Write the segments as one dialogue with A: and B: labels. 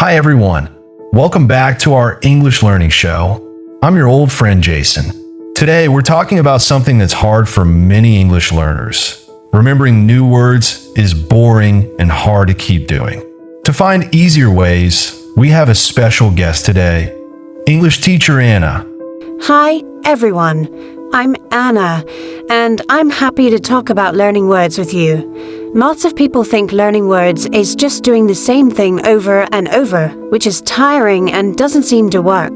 A: Hi everyone, welcome back to our English learning show. I'm your old friend Jason. Today we're talking about something that's hard for many English learners. Remembering new words is boring and hard to keep doing. To find easier ways, we have a special guest today, English teacher Anna.
B: Hi, everyone. I'm Anna, and I'm happy to talk about learning words with you. Lots of people think learning words is just doing the same thing over and over, which is tiring and doesn't seem to work.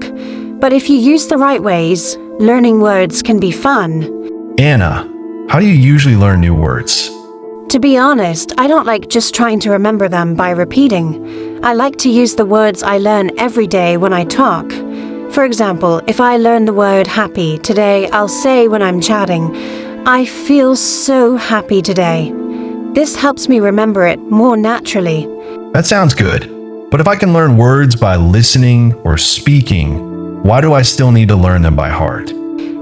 B: But if you use the right ways, learning words can be fun.
A: Anna, how do you usually learn new words?
B: To be honest, I don't like just trying to remember them by repeating. I like to use the words I learn every day when I talk. For example, if I learn the word happy today, I'll say when I'm chatting, I feel so happy today. This helps me remember it more naturally.
A: That sounds good. But if I can learn words by listening or speaking, why do I still need to learn them by heart?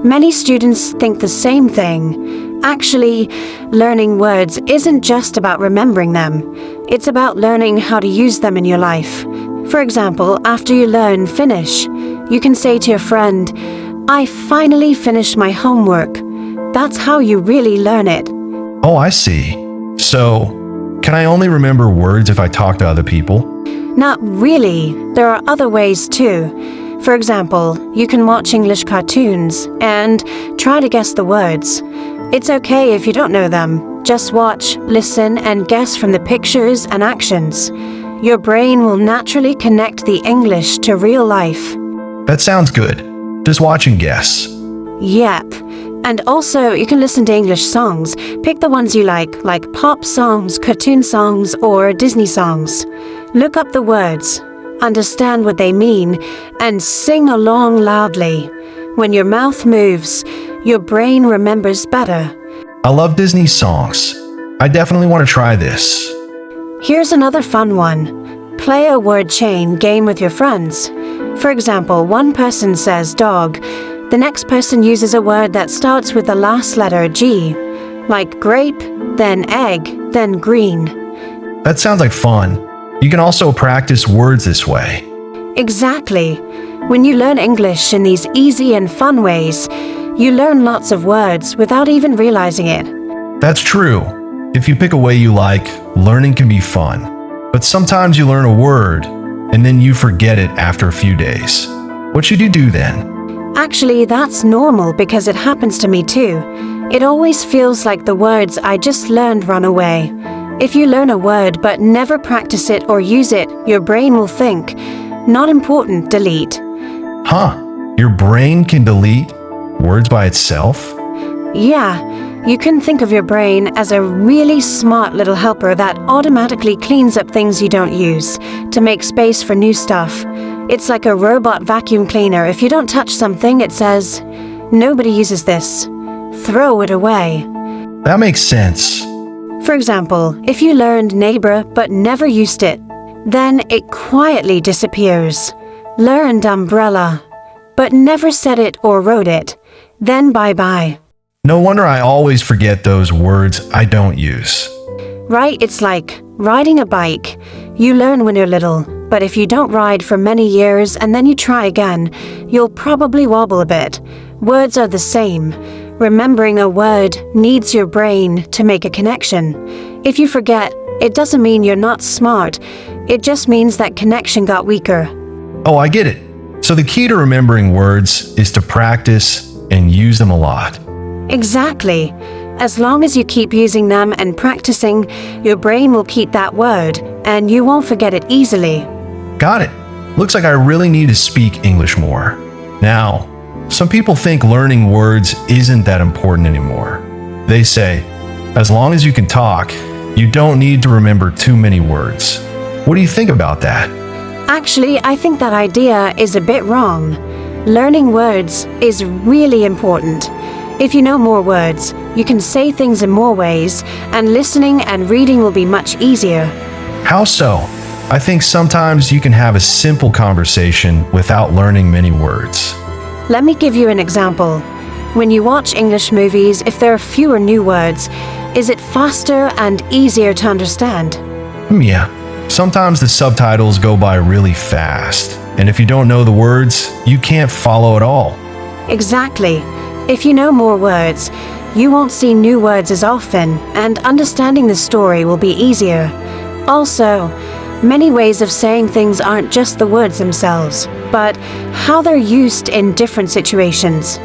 B: Many students think the same thing. Actually, learning words isn't just about remembering them. It's about learning how to use them in your life. For example, after you learn finish, you can say to your friend, I finally finished my homework. That's how you really learn it.
A: Oh, I see. So, can I only remember words if I talk to other people?
B: Not really. There are other ways too. For example, you can watch English cartoons and try to guess the words. It's okay if you don't know them. Just watch, listen, and guess from the pictures and actions. Your brain will naturally connect the English to real life.
A: That sounds good. Just watch and guess.
B: Yep. And also, you can listen to English songs. Pick the ones you like pop songs, cartoon songs, or Disney songs. Look up the words, understand what they mean, and sing along loudly. When your mouth moves, your brain remembers better.
A: I love Disney songs. I definitely want to try this.
B: Here's another fun one. Play a word chain game with your friends. For example, one person says dog. The next person uses a word that starts with the last letter G, like grape, then egg, then green.
A: That sounds like fun. You can also practice words this way.
B: Exactly. When you learn English in these easy and fun ways, you learn lots of words without even realizing it.
A: That's true. If you pick a way you like, learning can be fun. But sometimes you learn a word, and then you forget it after a few days. What should you do then?
B: Actually, that's normal because it happens to me too. It always feels like the words I just learned run away. If you learn a word but never practice it or use it, your brain will think, not important, delete.
A: Huh, your brain can delete words by itself?
B: Yeah, you can think of your brain as a really smart little helper that automatically cleans up things you don't use to make space for new stuff. It's like a robot vacuum cleaner. If you don't touch something, it says, nobody uses this. Throw it away.
A: That makes sense.
B: For example, if you learned neighbor but never used it, then it quietly disappears. Learned umbrella, but never said it or wrote it, then bye-bye.
A: No wonder I always forget those words I don't use.
B: Right, it's like riding a bike. You learn when you're little, but if you don't ride for many years and then you try again, you'll probably wobble a bit. Words are the same. Remembering a word needs your brain to make a connection. If you forget, it doesn't mean you're not smart. It just means that connection got weaker.
A: Oh, I get it. So the key to remembering words is to practice and use them a lot.
B: Exactly. As long as you keep using them and practicing, your brain will keep that word, and you won't forget it easily.
A: Got it. Looks like I really need to speak English more. Now, some people think learning words isn't that important anymore. They say, as long as you can talk, you don't need to remember too many words. What do you think about that?
B: Actually, I think that idea is a bit wrong. Learning words is really important. If you know more words, you can say things in more ways, and listening and reading will be much easier.
A: How so? I think sometimes you can have a simple conversation without learning many words.
B: Let me give you an example. When you watch English movies, if there are fewer new words, is it faster and easier to understand?
A: Yeah, Sometimes the subtitles go by really fast, and if you don't know the words, you can't follow at all.
B: Exactly. If you know more words, you won't see new words as often, and understanding the story will be easier. Also, many ways of saying things aren't just the words themselves, but how they're used in different situations.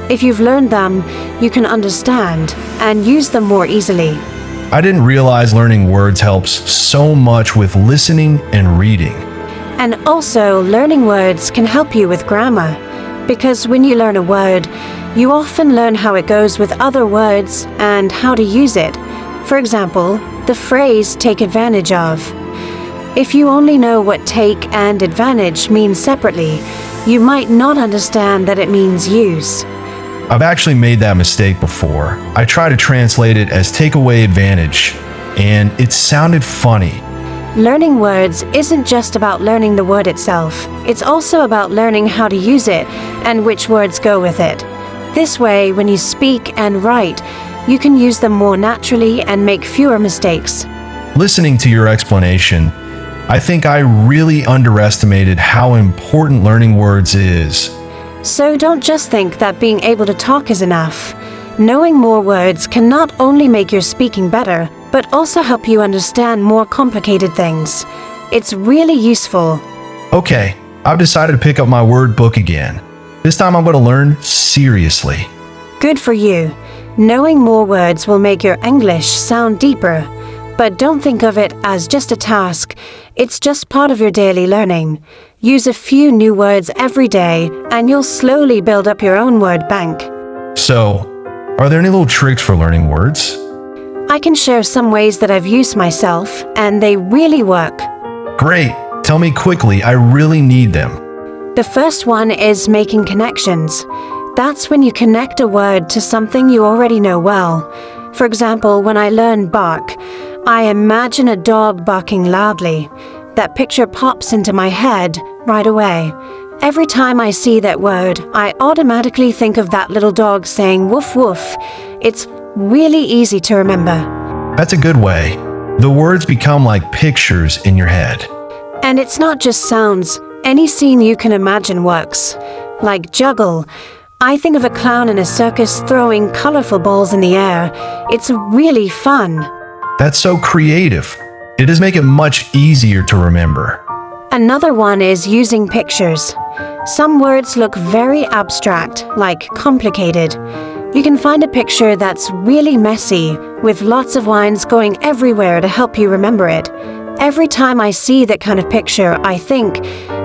B: If you've learned them, you can understand and use them more easily.
A: I didn't realize learning words helps so much with listening and reading.
B: And also, learning words can help you with grammar, because when you learn a word, you often learn how it goes with other words and how to use it. For example, the phrase take advantage of. If you only know what take and advantage mean separately, you might not understand that it means use.
A: I've actually made that mistake before. I tried to translate it as take away advantage, and it sounded funny.
B: Learning words isn't just about learning the word itself. It's also about learning how to use it and which words go with it. This way, when you speak and write, you can use them more naturally and make fewer mistakes.
A: Listening to your explanation, I think I really underestimated how important learning words is.
B: So don't just think that being able to talk is enough. Knowing more words can not only make your speaking better, but also help you understand more complicated things. It's really useful.
A: Okay, I've decided to pick up my word book again. This time I'm going to learn seriously.
B: Good for you. Knowing more words will make your English sound deeper. But don't think of it as just a task. It's just part of your daily learning. Use a few new words every day, and you'll slowly build up your own word bank.
A: So, are there any little tricks for learning words?
B: I can share some ways that I've used myself, and they really work.
A: Great! Tell me quickly, I really need them.
B: The first one is making connections. That's when you connect a word to something you already know well. For example, when I learn bark, I imagine a dog barking loudly. That picture pops into my head right away. Every time I see that word, I automatically think of that little dog saying woof woof. It's really easy to remember.
A: That's a good way. The words become like pictures in your head.
B: And it's not just sounds. Any scene you can imagine works. Like juggle. I think of a clown in a circus throwing colorful balls in the air. It's really fun.
A: That's so creative. It does make it much easier to remember.
B: Another one is using pictures. Some words look very abstract, like complicated. You can find a picture that's really messy, with lots of lines going everywhere to help you remember it. Every time I see that kind of picture, I think,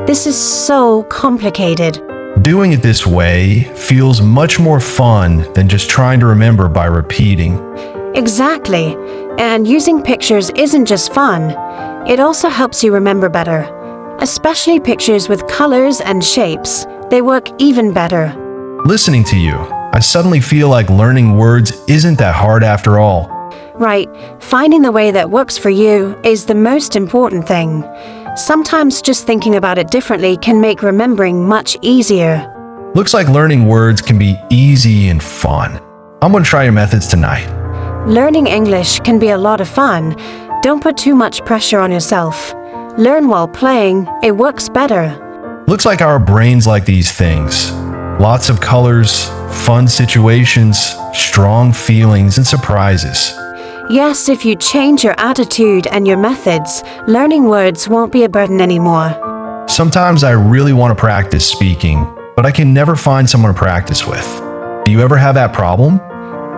B: this is so complicated.
A: Doing it this way feels much more fun than just trying to remember by repeating.
B: Exactly. And using pictures isn't just fun. It also helps you remember better. Especially pictures with colors and shapes. They work even better.
A: Listening to you, I suddenly feel like learning words isn't that hard after all.
B: Right. Finding the way that works for you is the most important thing. Sometimes just thinking about it differently can make remembering much easier.
A: Looks like learning words can be easy and fun. I'm going to try your methods tonight.
B: Learning English can be a lot of fun. Don't put too much pressure on yourself. Learn while playing. It works better.
A: Looks like our brains like these things. Lots of colors, fun situations, strong feelings, and surprises.
B: Yes, if you change your attitude and your methods, learning words won't be a burden anymore.
A: Sometimes I really want to practice speaking, but I can never find someone to practice with. Do you ever have that problem?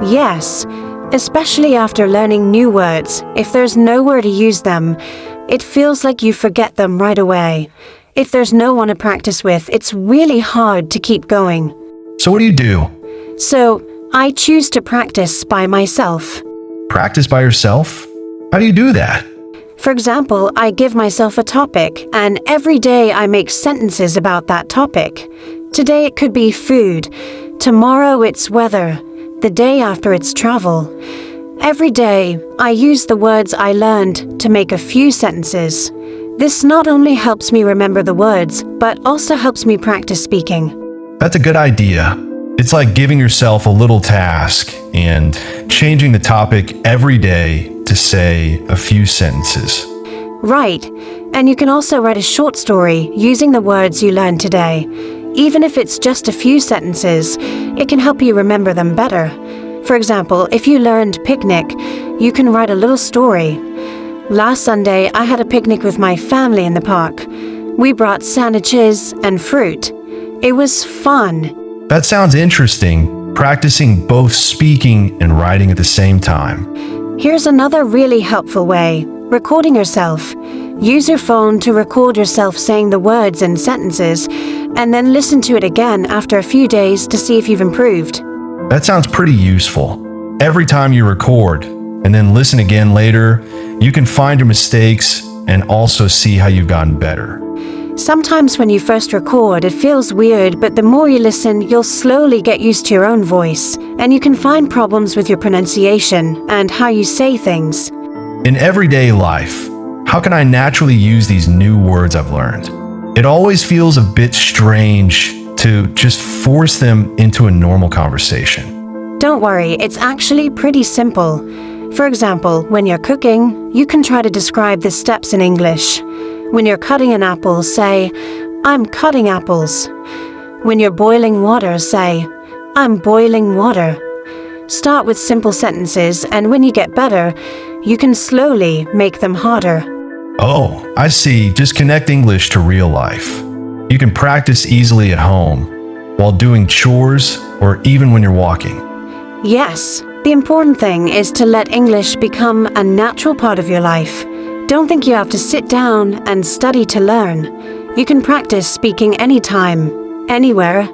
B: Yes, especially after learning new words. If there's nowhere to use them, it feels like you forget them right away. If there's no one to practice with, it's really hard to keep going.
A: So what do you do?
B: So, I choose to practice by myself.
A: Practice by yourself? How do you do that?
B: For example, I give myself a topic, and every day I make sentences about that topic. Today it could be food. Tomorrow it's weather. The day after it's travel. Every day, I use the words I learned to make a few sentences. This not only helps me remember the words, but also helps me practice speaking.
A: That's a good idea. It's like giving yourself a little task and changing the topic every day to say a few sentences.
B: Right, and you can also write a short story using the words you learned today. Even if it's just a few sentences, it can help you remember them better. For example, if you learned picnic, you can write a little story. Last Sunday, I had a picnic with my family in the park. We brought sandwiches and fruit. It was fun.
A: That sounds interesting, practicing both speaking and writing at the same time.
B: Here's another really helpful way: recording yourself. Use your phone to record yourself saying the words in sentences, and then listen to it again after a few days to see if you've improved.
A: That sounds pretty useful. Every time you record and then listen again later, you can find your mistakes and also see how you've gotten better.
B: Sometimes when you first record, it feels weird, but the more you listen, you'll slowly get used to your own voice, and you can find problems with your pronunciation and how you say things.
A: In everyday life, how can I naturally use these new words I've learned? It always feels a bit strange to just force them into a normal conversation.
B: Don't worry, it's actually pretty simple. For example, when you're cooking, you can try to describe the steps in English. When you're cutting an apple, say, "I'm cutting apples." When you're boiling water, say, "I'm boiling water." Start with simple sentences, and when you get better, you can slowly make them harder.
A: Oh, I see. Just connect English to real life. You can practice easily at home, while doing chores, or even when you're walking.
B: Yes, the important thing is to let English become a natural part of your life. Don't think you have to sit down and study to learn. You can practice speaking anytime, anywhere.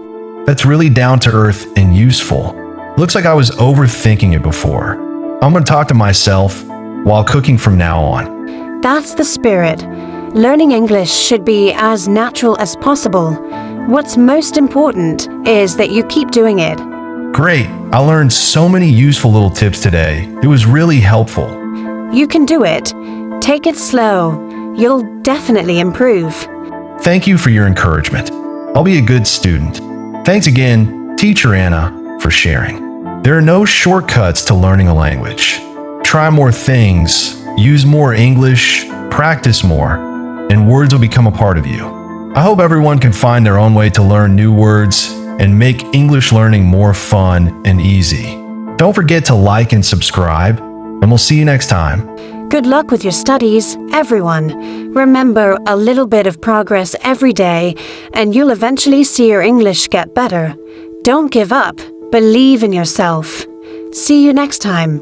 A: That's really down to earth and useful. Looks like I was overthinking it before. I'm going to talk to myself while cooking from now on.
B: That's the spirit. Learning English should be as natural as possible. What's most important is that you keep doing it.
A: Great. I learned so many useful little tips today. It was really helpful.
B: You can do it. Take it slow. You'll definitely improve.
A: Thank you for your encouragement. I'll be a good student. Thanks again, Teacher Anna, for sharing. There are no shortcuts to learning a language. Try more things, use more English, practice more, and words will become a part of you. I hope everyone can find their own way to learn new words and make English learning more fun and easy. Don't forget to like and subscribe, and we'll see you next time.
B: Good luck with your studies, everyone. Remember, a little bit of progress every day, and you'll eventually see your English get better. Don't give up. Believe in yourself. See you next time.